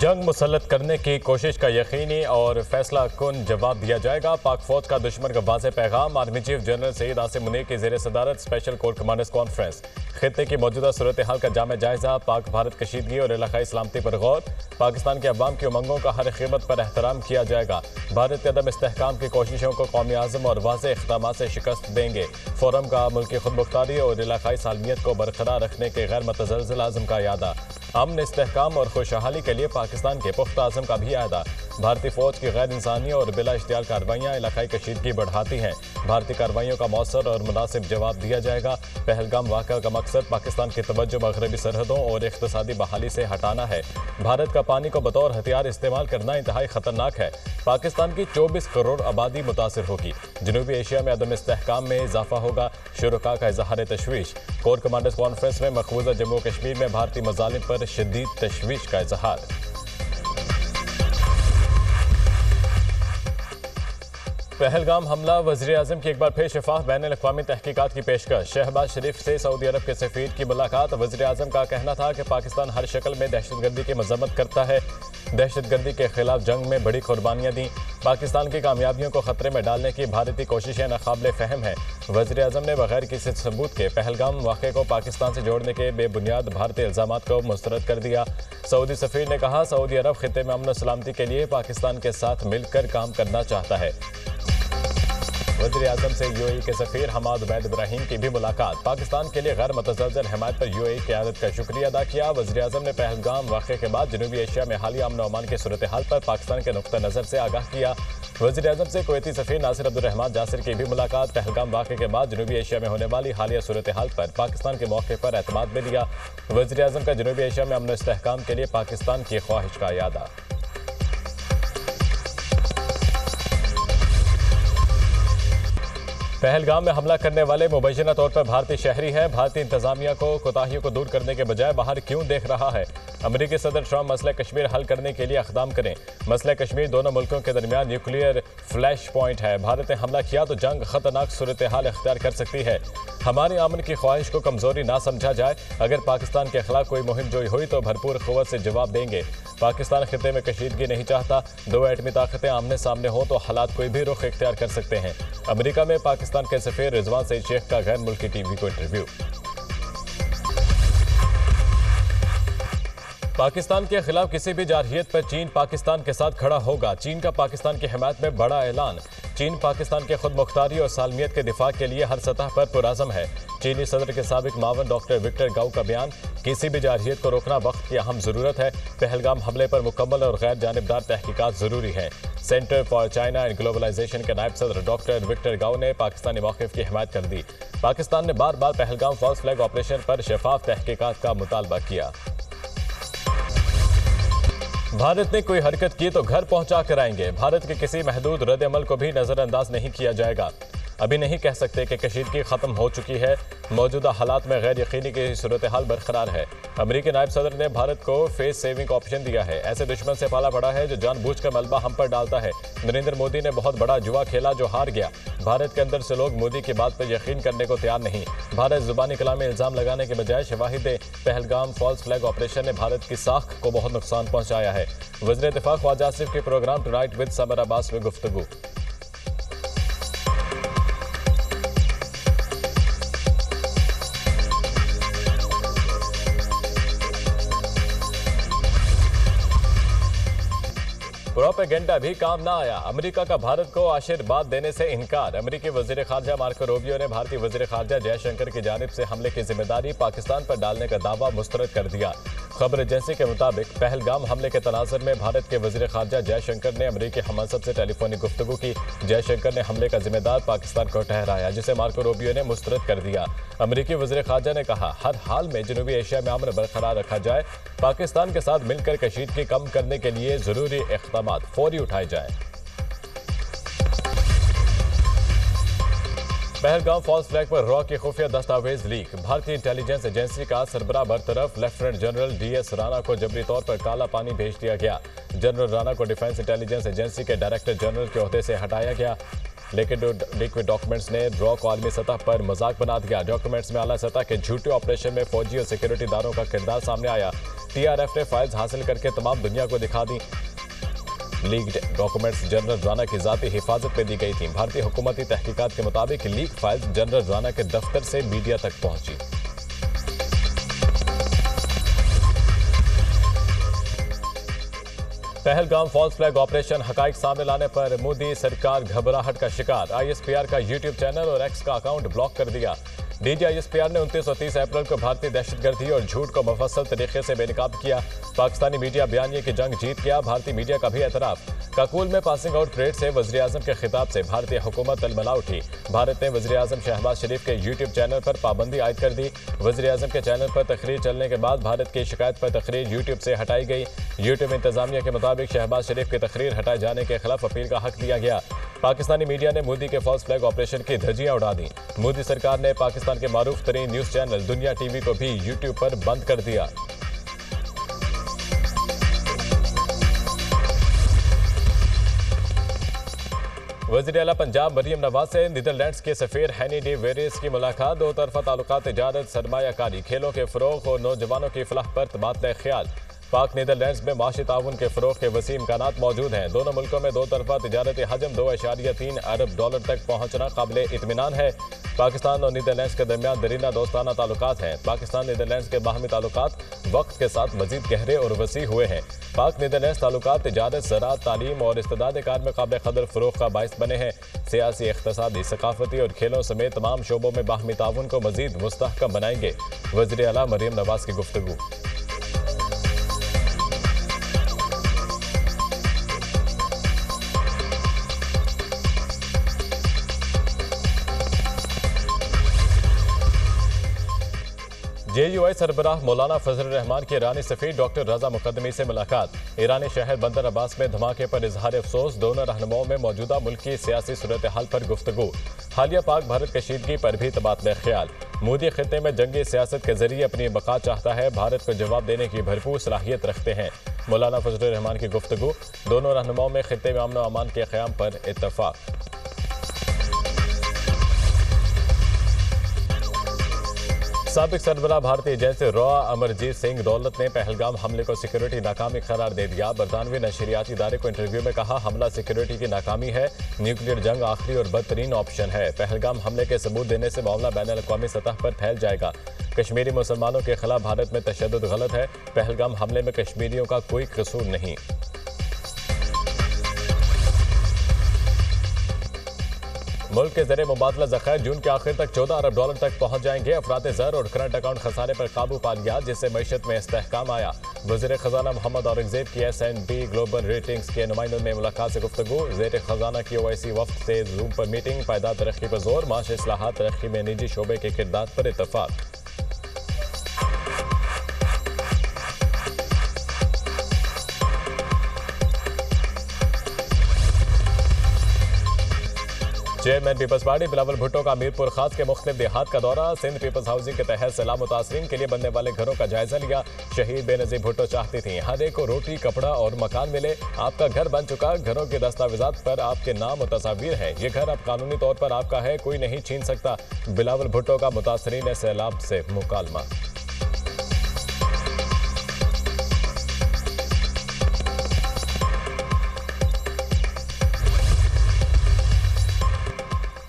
जंग मुसल्लत करने की कोशिश का यकीनी और फैसला कुन जवाब दिया जाएगा। पाक फौज का दुश्मन का वाज़ेह पैगाम। Army chief general Syed Asim Munir की ज़ेर सदारत स्पेशल कोर कमांडर्स कॉन्फ्रेंस। खित्ते की मौजूदा सूरत हाल का जामे जायजा। पाक भारत कशीदगी और इलाकाई सलामती पर गौर। पाकिस्तान के अवाम की उमंगों का हर कीमत पर एहतराम किया जाएगा। भारत के अदम इस्तेहकाम की कोशिशों को कौमी आज़म और वाज़ेह इक़दामात से शिकस्त देंगे। फोरम का मुल्की खुदमुख्तारी और इलाकाई सालमियत को बरकरार रखने के गैर मुतज़लज़िल आज़म का यादा। अमन, इस्तेहकाम और खुशहाली के लिए पाकिस्तान के पुख्ता आज़म का भी आयदा। भारतीय फौज की गैर इंसानी और बिला इख्तियार कार्रवाइयाँ इलाकाई कशीदगी बढ़ाती हैं। भारतीय कार्रवाइयों का मौसर और मुनासिब जवाब दिया जाएगा। पहलगाम वाक़या का मकसद पाकिस्तान की तवज्जो मगरबी सरहदों और इक़्तिसादी बहाली से हटाना है। भारत का पानी को बतौर हथियार इस्तेमाल करना इंतहाई खतरनाक है। पाकिस्तान की 24 करोड़ आबादी मुतासिर होगी। जनूबी एशिया में अदम इस्तेहकाम में इजाफा होगा। शुरका का इजहार तशवीश। कोर कमांडर्स कॉन्फ्रेंस में मकबूजा जम्मू कश्मीर में भारतीय मज़ालिम पर शदीद तशवीश का इजहार। पहलगाम हमला, वज़ीर आज़म की एक बार फिर शफाफ बैन अल-अक़वामी तहकीकात की पेशकश। शहबाज शरीफ से सऊदी अरब के सफ़ीर की मुलाकात। वज़ीर आज़म का कहना था कि पाकिस्तान हर शक्ल में दहशतगर्दी की मज़म्मत करता है। दहशतगर्दी के खिलाफ जंग में बड़ी कुर्बानियाँ दी। पाकिस्तान की कामयाबियों को खतरे में डालने की भारतीय कोशिशें नाकाबिले फ़हम है। वज़ीर आज़म ने बगैर किसी सबूत के पहलगाम वाक़े को पाकिस्तान से जोड़ने के बेबुनियाद भारतीय इल्ज़ामात को मुस्तरद कर दिया। सऊदी सफ़ीर ने कहा, सऊदी अरब खित्ते में अमन और सलामती के लिए पाकिस्तान के साथ मिलकर काम करना चाहता है। वज़ीर आज़म से यूएई के सफ़ीर हमाद उबैद इब्राहिम की भी मुलाकात। पाकिस्तान के लिए गैर मुतज़लज़ल हिमायत पर यूएई क़यादत का शुक्रिया अदा किया। वज़ीर आज़म ने पहलगाम वाक़े के बाद जनूबी एशिया में हालिया अमन अमान की सूरत हाल पर पाकिस्तान के नुक़्ता नज़र से आगाह किया। वज़ीर आज़म से कुवैती सफ़ीर नासिर अब्दुर्रहमान जासिर की भी मुलाकात। पहलगाम वाक़े के बाद जनूबी एशिया में होने वाली हालिया सूरत हाल पर पाकिस्तान के मौके पर एतमाद भी लिया। वज़ीर आज़म का जनूबी एशिया में अमन और इस्तेहकाम के लिए पाकिस्तान की ख्वाहिश का यादा। पहलगाम में हमला करने वाले मुबैना तौर पर भारतीय शहरी है। भारतीय इंतजामिया को कोताहियों को दूर करने के बजाय बाहर क्यों देख रहा है। अमेरिकी सदर ट्रंप मसले कश्मीर हल करने के लिए इक़दाम करें। मसले कश्मीर दोनों मुल्कों के दरमियान न्यूक्लियर फ्लैश पॉइंट है। भारत ने हमला किया तो जंग खतरनाक सूरत हाल इख्तियार कर सकती है। हमारी अमन की ख्वाहिश को कमजोरी ना समझा जाए। अगर पाकिस्तान के खिलाफ कोई मुहिम जोई हुई तो भरपूर क़ुव्वत से जवाब देंगे। पाकिस्तान खित्ते में कशीदगी नहीं चाहता। दो एटमी ताकतें आमने सामने हो तो हालात कोई भी रुख इख्तियार कर सकते हैं। अमेरिका में पाकिस्तान के सफ़ीर रिजवान सईद शेख का गैर मुल्की टीवी को इंटरव्यू। पाकिस्तान के खिलाफ किसी भी जारहियत पर चीन पाकिस्तान के साथ खड़ा होगा। चीन का पाकिस्तान की हिमायत में बड़ा ऐलान। चीन पाकिस्तान के खुद मुख्तारी और सालमियत के दिफा के लिए हर सतह पर पुरअज़म है। चीनी सदर के साबिक मावन डॉक्टर विक्टर गाओ का बयान, किसी भी जारहियत को रोकना वक्त की अहम ज़रूरत है। पहलगाम हमले पर मुकम्मल और गैर जानिबदार तहकीकात ज़रूरी है। Centre for China and globalisation के नायब सदर डॉक्टर विक्टर गाओ ने पाकिस्तानी मौक़िफ़ की हिमायत कर दी। पाकिस्तान ने बार बार पहलगाम फॉल्स फ्लैग ऑपरेशन पर शफाफ तहकीकात का मुतालबा किया। भारत ने कोई हरकत की तो घर पहुंचा कर आएंगे। भारत के किसी महदूद रद्द अमल को भी नज़रअंदाज नहीं किया जाएगा। अभी नहीं कह सकते कि कशीदगी ख़त्म हो चुकी है। मौजूदा हालात में गैर यकीनी की सूरत हाल बरकरार है। अमेरिकी नायब सदर ने भारत को फेस सेविंग ऑप्शन दिया है। ऐसे दुश्मन से पाला पड़ा है जो जानबूझकर मलबा हम पर डालता है। नरेंद्र मोदी ने बहुत बड़ा जुआ खेला जो हार गया। भारत के अंदर से लोग मोदी की बात पर यकीन करने को तैयार नहीं। भारत ज़ुबानी कलाम में इल्ज़ाम लगाने के बजाय शवाहिद पहलगाम फॉल्स फ्लैग ऑपरेशन ने भारत की साख को बहुत नुकसान पहुँचाया है। वज़ीर दिफ़ा ख्वाजा आसिफ के programme tonight with Samar Abbas में गुफ्तगू। प्रोपेगेंडा भी काम ना आया। अमेरिका का भारत को आशीर्वाद देने से इनकार। अमेरिकी वज़ीर ख़ारजा मार्को रूबियो ने भारतीय वज़ीर ख़ारजा जयशंकर की जानिब से हमले की जिम्मेदारी पाकिस्तान पर डालने का दावा मुस्तरद कर दिया। खबर एजेंसी के मुताबिक पहलगाम हमले के तनाज़ुर में भारत के वज़ीर ख़ारजा जयशंकर ने अमेरिकी हमसद से टेलीफोनिक गुफ्तगू की। जयशंकर ने हमले का जिम्मेदार पाकिस्तान को ठहराया, जिसे मार्को रूबियो ने मुस्तरद कर दिया। अमेरिकी वज़ीर ख़ारजा ने कहा, हर हाल में जनूबी एशिया में अमन बरकरार रखा जाए। पाकिस्तान के साथ मिलकर कशीदगी कम करने के लिए ज़रूरी इक़दामात फौरी उठाए जाएं। पहलगाम फॉल्स फ्लैग पर रॉ की खुफिया दस्तावेज लीक। भारतीय इंटेलिजेंस एजेंसी का सरबराह बरतरफ लेफ्टिनेंट जनरल DS राणा को जबरी तौर पर काला पानी भेज दिया गया। जनरल राणा को डिफेंस इंटेलिजेंस एजेंसी के डायरेक्टर जनरल के ओहदे से हटाया गया। लिक्विड डॉक्यूमेंट्स ने रॉ को आलमी सतह पर मजाक बना दिया। डॉक्यूमेंट्स में आला सतह के झूठे ऑपरेशन में फौजी और सिक्योरिटी दारों का किरदार सामने आया। TRF ने फाइल्स हासिल करके तमाम दुनिया को दिखा दी। लीक्ड डॉक्यूमेंट्स जनरल राणा की जाती हिफाजत में दी गई थी। भारतीय हुकूमती तहकीकात के मुताबिक लीक फाइल्स जनरल राणा के दफ्तर से मीडिया तक पहुंची। पहलगाम फॉल्स फ्लैग ऑपरेशन हकाइक सामने लाने पर मोदी सरकार घबराहट का शिकार। ISPR का यूट्यूब चैनल और एक्स का अकाउंट ब्लॉक कर दिया। DG ISPR ने 29 और 30 अप्रैल को भारतीय दहशतगर्दी और झूठ को मुफस्सल तरीके से बेनकाब किया। पाकिस्तानी मीडिया बयानिए की जंग जीत गया। भारतीय मीडिया का भी एतराफ। काकुल में पासिंग आउट परेड से वज़ीर-ए-आज़म के खिताब से भारतीय हुकूमत तलमला उठी। भारत ने वज़ीर-ए-आज़म शहबाज शरीफ के यूट्यूब चैनल पर पाबंदी आयद कर दी। वज़ीर-ए-आज़म के चैनल पर तकरीर चलने के बाद भारत की शिकायत पर तकरीर यूट्यूब से हटाई गई। यूट्यूब इंतजामिया के मुताबिक शहबाज शरीफ की तकरीर हटाए जाने के खिलाफ अपील का हक दिया गया। पाकिस्तानी मीडिया ने मोदी के फॉल्स फ्लैग ऑपरेशन की धज्जियां उड़ा दी। मोदी सरकार ने पाकिस्तान के मारूफ तरीन न्यूज चैनल दुनिया टीवी को भी यूट्यूब पर बंद कर दिया। वज़ीर आला पंजाब मरियम नवाज से नीदरलैंड्स के सफीर हैनी डी वेरिस की मुलाकात। दो तरफा ताल्लुकात, तिजारत, सरमायाकारी, खेलों के फ़रोग़ और नौजवानों की फलाह पर तबादला ख्याल। पाक नीदरलैंड्स में माशी ताउन के फ़रोग़ के वसी इम्कानात मौजूद हैं। दोनों मुल्कों में दो तरफा तिजारती हजम $2.3 अरब तक पहुँचना काबिल इत्मीनान है। पाकिस्तान और नीदरलैंड्स के दरमियान दरीना दोस्ताना ताल्लुकात हैं। पाकिस्तान नीदरलैंड्स के बाहमी ताल्लुकात वक्त के साथ मजीद गहरे और वसी हुए हैं। पाक नीदरलैंड्स ताल्लुकात तिजारत, ज़राअत, तालीम और इस्तेदाद कार में काबिल कदर फ़रोग़ का बाइस बने हैं। सियासी, इक़्तिसादी, सकाफती और खेलों समेत तमाम शोबों में बाहमी ताउन को मजीद मुस्तहकम बनाएंगे। वज़ीर आला मरियम नवाज की गुफ्तगू। JUI सरबराह मौलाना फजल रहमान की ईरानी सफ़ीर डॉक्टर रजा मुकद्दमी से मुलाकात। ईरानी शहर बंदर अब्बास में धमाके पर इजहार अफसोस। दोनों रहनुमाओं में मौजूदा मुल्क की सियासी सूरत हाल पर गुफ्तगू। हालिया पाक भारत कशीदगी पर भी तबादला ख्याल। मोदी खित्ते में जंगी सियासत के जरिए अपनी बका चाहता है, भारत को जवाब देने की भरपूर सलाहियत रखते हैं। मौलाना फजल रहमान की गुफ्तगू। दोनों रहनुमाओं में खित्ते में अमन व अमान के क़याम पर इत्तफाक। साबिक सरबराह भारतीय एजेंसी रॉ अमरजीत सिंह दौलत ने पहलगाम हमले को सिक्योरिटी नाकामी करार दे दिया। बरतानवी नशरियाती इदारे को इंटरव्यू में कहा, हमला सिक्योरिटी की नाकामी है, न्यूक्लियर जंग आखिरी और बदतरीन ऑप्शन है। पहलगाम हमले के सबूत देने से मामला बैनुल-अक़वामी सतह पर फैल जाएगा। कश्मीरी मुसलमानों के खिलाफ भारत में तशद्दुद गलत है। पहलगाम हमले में कश्मीरियों का कोई कसूर नहीं। मुल्क के ज़रिए मुबादला ज़ख़ायर जून के आखिर तक $14 अरब तक पहुँच जाएंगे। अफराद ज़र और करंट अकाउंट खसारे पर काबू पा लिया, जिससे मईशत में इस्तेहकाम आया। वज़ीर ख़जाना मोहम्मद औरंगज़ेब की S&P ग्लोबल रेटिंग्स के नुमाइंदों में मुलाकात से गुफ्तगू। ज़ेर ख़जाना की OIC वफ़द से जूम पर मीटिंग। पायदार तरक्की पर जोर। माशी इस्लाहात तरक्की में निजी शोबे के किरदार पर इत्तफ़ाक। Chairman people's party Bilawal Bhutto का मीरपुर खास के मुख्तलिफ देहात का दौरा। सिंध पीपल्स हाउसिंग के तहत सैलाब मुतासरीन के लिए बनने वाले घरों का जायजा लिया। शहीद बेनज़ीर भुट्टो चाहती थी हर एक को रोटी, कपड़ा और मकान मिले। आपका घर बन चुका, घरों के दस्तावेजात पर आपके नाम और तस्वीर है। ये घर अब कानूनी तौर पर आपका है, कोई नहीं छीन सकता। बिलावल भुट्टो का मुतासरीन सैलाब से मुकालमा।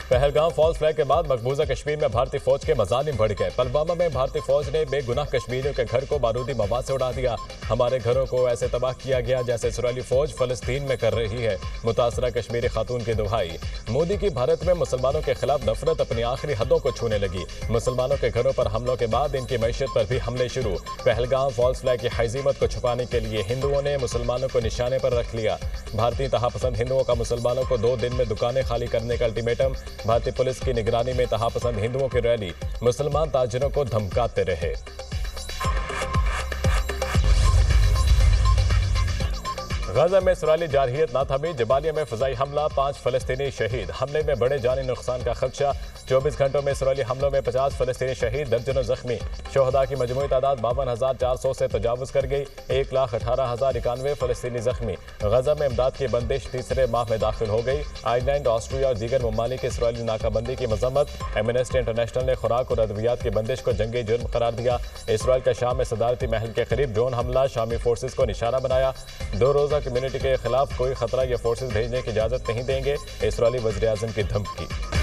पहलगाम फॉल्स फ्लैग के बाद मकबूजा कश्मीर में भारतीय फौज के मज़ालिम बढ़ गए। पुलवामा में भारतीय फौज ने बेगुनाह कश्मीरियों के घर को बारूदी मवाद से उड़ा दिया। हमारे घरों को ऐसे तबाह किया गया जैसे इसराइली फौज फलस्तीन में कर रही है। मुतासरा कश्मीरी खातून की दुहाई। मोदी की भारत में मुसलमानों के खिलाफ नफरत अपनी आखिरी हदों को छूने लगी। मुसलमानों के घरों पर हमलों के बाद इनकी मैशत पर भी हमले शुरू। पहलगाम फॉल्स फ्लैग की हज़ीमत को छुपाने के लिए हिंदुओं ने मुसलमानों को निशाने पर रख लिया। भारतीय तहापसंद हिंदुओं का मुसलमानों को 2 दिन में दुकानें खाली करने का अल्टीमेटम। भारतीय पुलिस की निगरानी में तहापसंद हिंदुओं की रैली। मुसलमान ताजिरों को धमकाते रहे। गजा में इसराइली जारहियत ना थमी। जबालिया में फ़िज़ाई हमला, 5 फ़लस्तीनी शहीद। हमले में बड़े जानी नुकसान का खदशा। 24 घंटों में इसराइली हमलों में 50 फलस्तीनी शहीद, दर्जनों जख्मी। शोहदा की मजमूई तादाद 52,400 से तजावुज कर गई। 1,18,091 फलस्तीनी जख्मी। गजा में इमदाद की बंदिश तीसरे माह में दाखिल हो गई। आयरलैंड, ऑस्ट्रिया और दीगर ममालिक की इसराइली नाकाबंदी की मजम्मत। एमनेस्टी इंटरनेशनल ने खुराक और अद्वियात की बंदिश को जंगी जुर्म करार दिया। इसराइल का शाम में सदारती महल के करीब ड्रोन हमला, शामी फोर्सेज को निशाना बनाया। 2 रोज़ा कम्युनिटी के खिलाफ कोई खतरा या फोर्सेज भेजने की इजाज़त नहीं देंगे, इसराइली वज़ीर आज़म की धमकी।